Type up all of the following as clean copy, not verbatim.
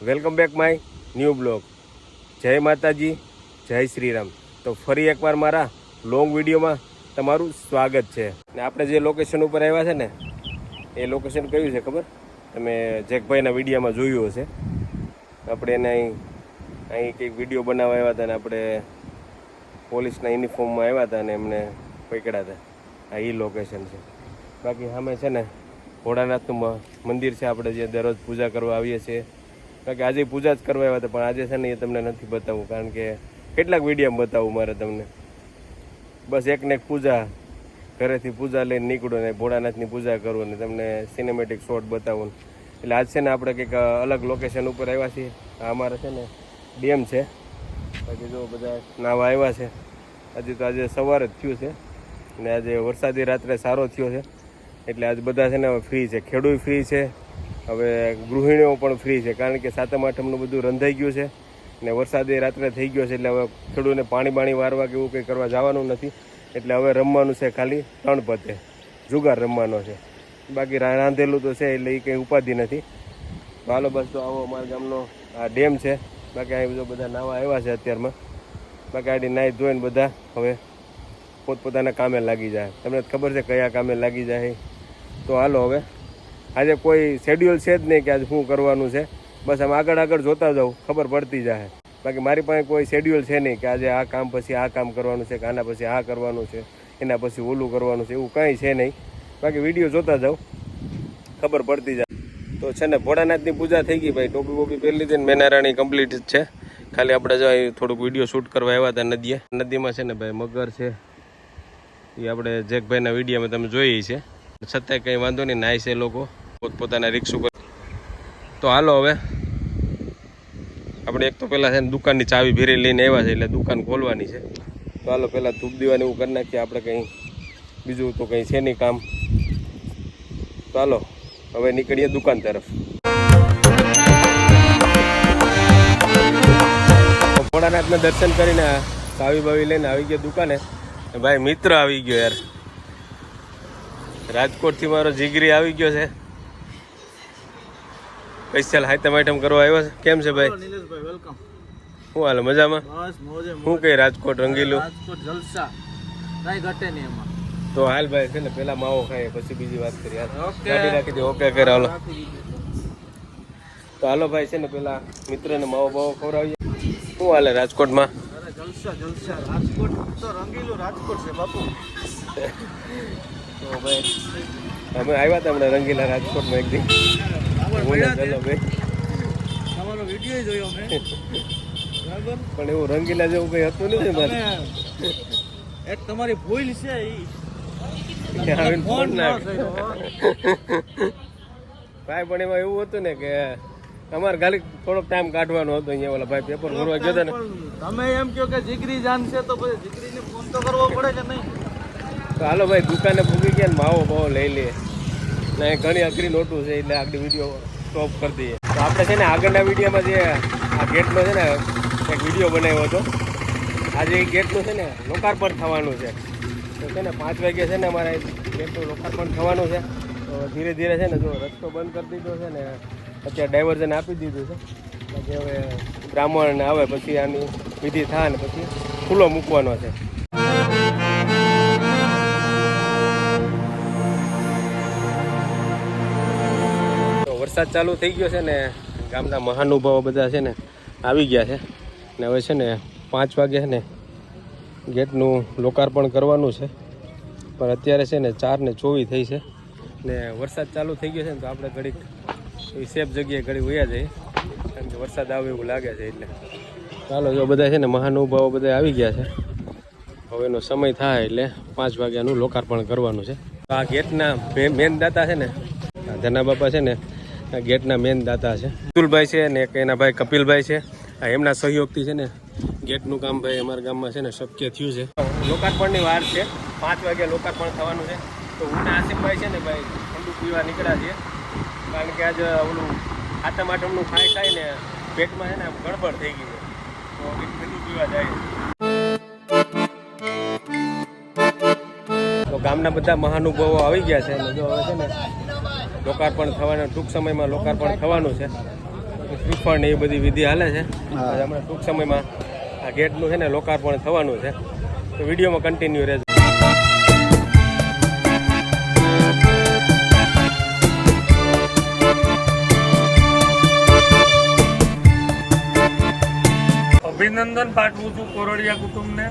Welcome back my new blog. જય માતાજી, જય શ્રી રામ. તો ફરી એકવાર મારા લોંગ વિડીયોમાં તમારું સ્વાગત છે. ને આપણે જે લોકેશન ઉપર આવ્યા છે ને એ લોકેશન કયું છે ખબર? તમે જેકભાઈના વિડીયોમાં જોયું હશે. આપણે એને અહીં કંઈક વિડીયો બનાવવા આવ્યા હતા ને આપણે પોલીસના યુનિફોર્મમાં આવ્યા હતા ને એમને પકડ્યા હતા. આ એ લોકેશન છે. બાકી સામે છે ને ભોળાનાથનું મંદિર છે, આપણે જે દરરોજ પૂજા કરવા આવીએ છીએ. બાકી આજે પૂજા જ કરવા આવ્યા હતા, પણ આજે છે ને એ તમને નથી બતાવવું, કારણ કે કેટલાક વિડીયોમાં બતાવવું મારે તમને. બસ એકને એક પૂજા, ઘરેથી પૂજા લઈને નીકળો ને ભોળાનાથની પૂજા કરું ને તમને સિનેમેટિક શોટ બતાવું. એટલે આજ છે ને આપણે કંઈક અલગ લોકેશન ઉપર આવ્યા છીએ. આ અમારે છે ને ડેમ છે. બાકી જો બધા નાવા આવ્યા છે. હજી તો આજે સવારે જ થયું છે ને આજે વરસાદી રાત્રે સારો થયો છે, એટલે આજ બધા છે ને હવે ફ્રી છે. ખેડૂત ફ્રી છે, હવે ગૃહિણીઓ પણ ફ્રી છે, કારણ કે સાતમ આઠમનું બધું રંધાઈ ગયું છે ને વરસાદી રાત્રે થઈ ગયો છે. એટલે હવે ખેડૂતને પાણી વારવા કે એવું કંઈ કરવા જવાનું નથી. એટલે હવે રમવાનું છે ખાલી 3 પત્તે, જુગાર રમવાનો છે. બાકી રાંધેલું તો છે, એટલે એ કંઈ ઉપાધિ નથી. તો હાલો બસ તો આવો અમારા ગામનો આ ડેમ છે. બાકી અહીં બધો બધા નાવા આવ્યા છે અત્યારમાં. બાકી આડી નાહી ધોઈને બધા હવે પોતપોતાના કામે લાગી જાય. તમને ખબર છે કયા કામે લાગી જાય. તો હાલો હવે આજે કોઈ શેડ્યુલ છે જ નહીં કે આજે શું કરવાનું છે. બસ આમ આગળ જોતા જાઉં, ખબર પડતી જાય. બાકી મારી પાસે કોઈ શેડ્યુલ છે નહીં કે આજે આ કામ પછી આ કામ કરવાનું છે, કે આના પછી આ કરવાનું છે, એના પછી ઓલું કરવાનું છે, એવું કાંઈ છે નહીં. બાકી વિડીયો જોતા જાઉં, ખબર પડતી જાય. તો છે ને ભોળાનાથની પૂજા થઈ ગઈ ભાઈ. ટોપી બોપી પહેરી લીધી ને મેનારાણી કમ્પ્લીટ જ છે. ખાલી આપણે જો થોડુંક વિડીયો શૂટ કરવા આવ્યા હતા નદીએ. નદીમાં છે ને ભાઈ મગર છે, એ આપણે જેકભાઈના વિડીયોમાં તમે જોઈ છે. છતાંય કંઈ વાંધો નહીં, નાય છે લોકો પોતપોતાના રિક્ષ ઉપર. તો હાલો હવે આપણે એક તો પહેલાં છે ને દુકાનની ચાવી ભેરી લઈને આવ્યા છે, એટલે દુકાન ખોલવાની છે. તો હાલો પહેલાં ધૂપ દીવાની એવું કરી નાખીએ. આપણે કંઈ બીજું તો કંઈ છે નહીં કામ. તો હાલો હવે નીકળીએ દુકાન તરફ. ભોળાનાથના દર્શન કરીને ચાવી બાવી લઈને આવી ગયો દુકાને. ભાઈ મિત્ર આવી ગયો યાર, રાજકોટથી મારો જીગરી આવી ગયો છે. સ્પેશિયલ હાઈટમ આઈટમ કરવા આવ્યો છે. કેમ છે ભાઈ? નિલેશભાઈ વેલકમ. શું હાલે? મજામાં? બસ મોજે મોજ. શું કઈ રાજકોટ રંગીલું? રાજકોટ જલસા, કાંઈ ઘટે નહીં એમાં. તો હાલ ભાઈ છે ને પેલા માવો ખાઈએ પછી બીજી વાત કરીએ. ગાડી રાખી દે. ઓકે કરે હાલો. તો હાલો ભાઈ છે ને પેલા મિત્રને માવો બાવો ખવડાવીએ. શું હાલે રાજકોટમાં? અરે જલસા જલસા. રાજકોટ તો રંગીલું રાજકોટ છે બાપુ. તો ભાઈ અમે આવ્યા હતા હમણાં રંગીલા રાજકોટમાં એક દી. તમારો વિડીયો જોયો મેં, બરાબર, પણ એવું રંગીલા જેવું કઈ હતું નથી મારે. એક તમારી ભૂલ છે આવીને ફોન ના ભાઈ. પણ એમાં એવું હતું ને કે અમારે ખાલી થોડોક ટાઈમ કાઢવાનો હતો. અહીંયા ઓલા ભાઈ પેપર ભરવા ગયો હતા ને. તમે એમ કહો કે જીગરી જાન છે તો પછી જીગરીને ફોન તો કરવો પડે કે નહીં? તો હાલો ભાઈ દુકાને પૂગી ગયા ને માવો બાવો લઈ લઈએ. ને ઘણી અઘરી નોટું છે, એટલે આગળ વિડીયો સ્ટોપ કરી દઈએ. તો આપણે છે ને આગળના વિડીયોમાં જે આ ગેટનો છે ને એક વિડીયો બનાવ્યો હતો. આજે એ ગેટનું છે ને લોકાર્પણ થવાનું છે. તો છે ને 5 વાગે છે ને અમારે ગેટનું લોકાર્પણ થવાનું છે. તો ધીરે ધીરે છે ને જો રસ્તો બંધ કરી દીધો છે ને અત્યારે ડાયવર્ઝન આપી દીધું છે. પછી હવે બ્રાહ્મણ આવે પછી આની વિધિ થાય ને પછી ખુલ્લો મૂકવાનો છે. વરસાદ ચાલુ થઈ ગયો છે ને ગામના મહાનુભાવો બધા છે ને આવી ગયા છે ને હવે છે ને 5 વાગે છે ને ગેટનું લોકાર્પણ કરવાનું છે. પણ અત્યારે છે ને 4:24 થઈ છે ને વરસાદ ચાલુ થઈ ગયો છે ને તો આપણે ઘડીક એ સેફ જગ્યાએ ઘડી વયા જઈએ, કારણ કે વરસાદ આવે એવું લાગે છે. એટલે ચાલો જો બધા છે ને મહાનુભાવો બધા આવી ગયા છે. હવે એનો સમય થાય એટલે 5 વાગ્યાનું લોકાર્પણ કરવાનું છે. આ ગેટના મેન દાતા છે ને ધના બાપા છે ને ગેટના મેન દાતા છે અતુલભાઈ છે ને એક એના ભાઈ કપિલભાઈ છે. એમના સહયોગથી છે ને ગેટનું કામ ભાઈ અમારા ગામમાં છે ને શક્ય થયું છે. લોકાર્પણની વાર છે, 5 વાગે લોકાર્પણ થવાનું છે. તો હું આસિફભાઈ છે ને ભાઈ ઠંડુ પીવા નીકળ્યા છીએ, કારણ કે આજે ઓલું સાતમ આઠમનું ખાય ને પેટમાં છે ને આમ ગડબડ થઈ ગઈ છે. તો ઠંડુ પીવા જાય. તો ગામના બધા મહાનુભાવો આવી ગયા છે અને જો હવે છે ને લોકાર્પણ થવાનું, ટૂંક સમયમાં લોકાર્પણ થવાનું છે. શ્રીફળ ને એ બધી વિધિ હાલે છે. હા. આજે હમણાં ટૂંક સમયમાં આ ગેટનું છે ને લોકાર્પણ થવાનું છે. તો વિડીયોમાં કન્ટિન્યુ રહેજો. અભિનંદન પાઠવું છું કોરડિયા કુટુંબને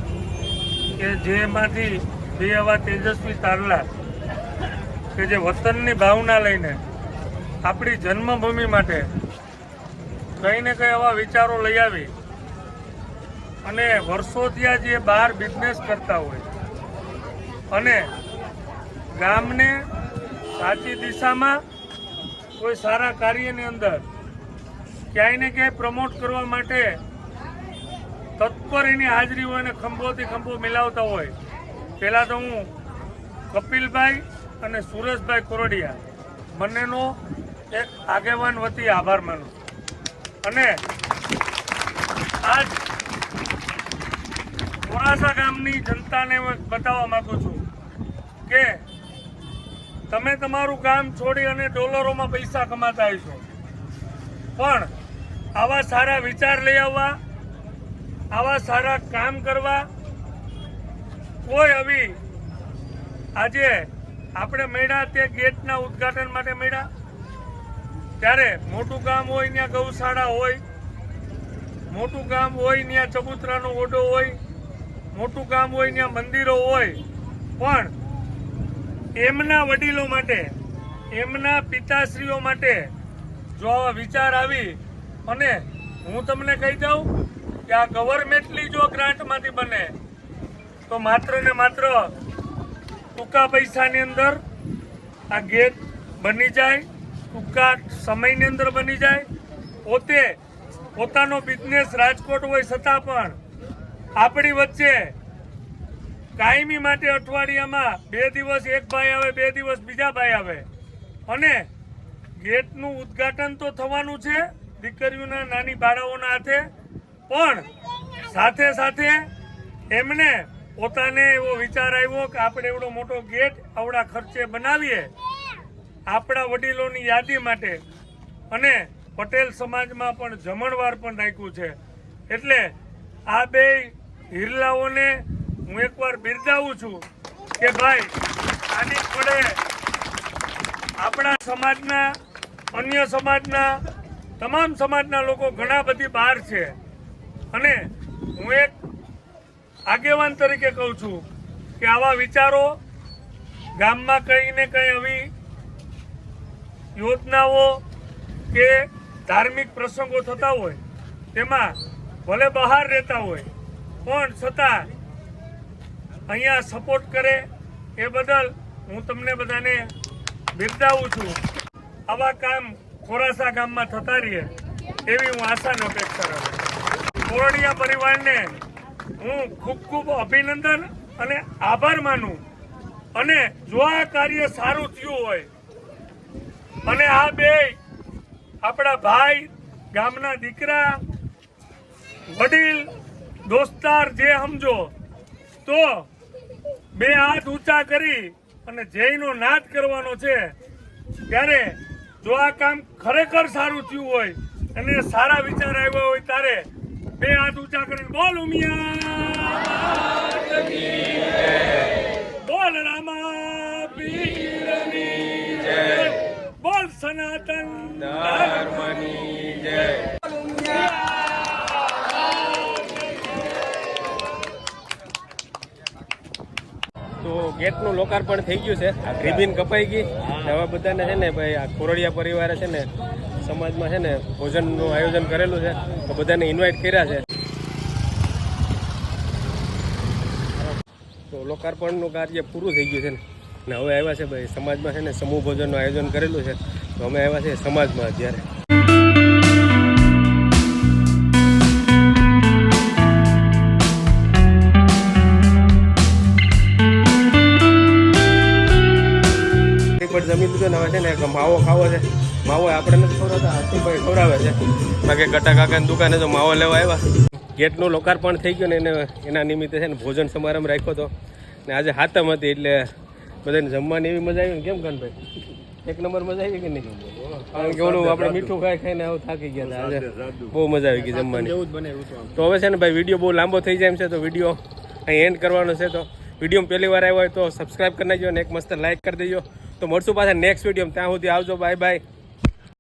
કે જેમાંથી બે આવા તેજસ્વી તારલા કે જે વતનની ભાવના લઈને આપણી જન્મભૂમિ માટે કંઈ ને કંઈ આવા વિચારો લઈ આવી અને વર્ષોથી આ જે બહાર બિઝનેસ કરતા હોય અને ગામને સાચી દિશામાં કોઈ સારા કાર્યની અંદર ક્યાંય ને ક્યાંય પ્રમોટ કરવા માટે તત્પર એની હાજરી હોય અને ખંભોથી ખંભો મિલાવતા હોય. પહેલાં તો હું કપિલભાઈ અને સુરેશભાઈ કોરડિયા બંનેનો એક આગેવાન વતી આભાર માનું છું. અને આજ મોરાસા ગામની જનતાને હું બતાવવા માંગુ છું કે તમે તમારું ગામ છોડી અને ડોલરોમાં પૈસા કમાતા હશો, પણ આવા સારા વિચાર લઈ આવવા, આવા સારા કામ કરવા, કોઈ આવી આજે આપણે મળ્યા તે ગેટના ઉદ્ઘાટન માટે મળ્યા, ત્યારે મોટું ગામ હોય ત્યાં ગૌશાળા હોય, મોટું ગામ હોય ત્યાં ચબૂતરાનો ઓરડો હોય, મોટું ગામ હોય ત્યાં મંદિરો હોય, પણ એમના વડીલો માટે, એમના પિતાશ્રીઓ માટે જો આવા વિચાર આવી, અને હું તમને કહી દઉં કે આ ગવર્મેન્ટની જો ગ્રાન્ટમાંથી બને તો માત્ર ને માત્ર ટૂંકા પૈસાની અંદર આ ગેટ બની જાય, ટૂંકા સમયની અંદર બની જાય. પોતાનો બિઝનેસ રાજકોટ હોય છતાં પણ આપણી વચ્ચે કાયમી માટે અઠવાડિયામાં 2 દિવસ એક ભાઈ આવે, 2 દિવસ બીજા ભાઈ આવે, અને ગેટનું ઉદ્ઘાટન તો થવાનું છે દીકરીઓના નાની બાળાઓના હાથે, પણ સાથે સાથે એમને પોતાને એવો વિચાર આવ્યો કે આપણે એવડો મોટો ગેટ આવડા ખર્ચે બનાવીએ આપણા વડીલોની યાદી માટે, અને પટેલ સમાજમાં પણ જમણવાર પણ રાખ્યું છે. એટલે આ બે હિરલાઓને હું એકવાર બિરદાવું છું કે ભાઈ આની જોડે આપણા સમાજના, અન્ય સમાજના, તમામ સમાજના લોકો ઘણા બધી બહાર છે, અને હું એક આગેવાન તરીકે કહું છું કે આવા વિચારો ગામમાં કંઈ ને કંઈ આવી યોજનાઓ કે ધાર્મિક પ્રસંગો થતા હોય તેમાં ભલે બહાર રહેતા હોય પણ છતાં અહીંયા સપોર્ટ કરે એ બદલ હું તમને બધાને બિરદાવું છું. આવા કામ ખોરાસા ગામમાં થતા રહીએ એવી હું આશાને અપેક્ષા રાખું. કોરડિયા પરિવારને હું ખૂબ ખૂબ અભિનંદન અને આભાર માનું. અને જો આ કાર્ય સારું થયું હોય અને આ બે આપણા ભાઈ, ગામના દીકરા, વડીલ, દોસ્તાર જે સમજો, તો બે હાથ ઊંચા કરી અને જયનો નાદ કરવાનો છે. ત્યારે જો આ કામ ખરેખર સારું થયું હોય અને સારા વિચાર આવ્યા હોય ત્યારે બે હાથ ઊંચા કરીને બોલ ઉમિયા, બોલ રામા પીરની જય, બોલ સનાતન ધર્મની જય. તો ગેટનું લોકાર્પણ થઈ ગયું છે. આ રિબિન કપાઈ ગઈ. હવે બધાને છે ને ભાઈ આ કોરડિયા પરિવારે છે ને સમાજમાં છે ને ભોજનનું આયોજન કરેલું છે, તો બધાને ઇન્વાઇટ કર્યા છે. તો લોકાર્પણનું કાર્ય પૂરું થઈ ગયું છે ને હવે આવ્યા છે ભાઈ સમાજમાં છે ને સમૂહ ભોજનનું આયોજન કરેલું છે, તો અમે આવ્યા છે સમાજમાં અત્યારે. જમી લીધું ને હવે છે ને માવો ખાવો છે. માવો આપણે નથી ખવડાવતા, હાથીભાઈ ખવડાવે છે. બાકી ગટા કાકાની દુકાને તો માવો લેવા આવ્યા. ગેટનું લોકાર્પણ થઈ ગયું ને એના નિમિત્તે છે ને ભોજન સમારંભ રાખ્યો હતો ને આજે હાતમ હતી એટલે બધાને જમવાની એવી મજા આવી ને. કેમ કાનભાઈ, એક નંબર મજા આવી કે નહીં? કારણ કે ઓલું આપણે મીઠું ખાઈ ખાઈને આવું થાકી ગયા હતા આજે બહુ મજા આવી ગઈ જમવાની. તો હવે છે ને ભાઈ વિડીયો બહુ લાંબો થઈ જાય એમ છે, તો વિડીયો અહીં એન્ડ કરવાનો છે. તો વિડીયો પહેલી વાર આવ્યો હોય તો સબસ્ક્રાઈબ કરી નાખજો અને એક મસ્ત લાઈક કરી દેજો. તો મળશું પાછા નેક્સ્ટ વિડીયો. ત્યાં સુધી આવજો, બાય બાય.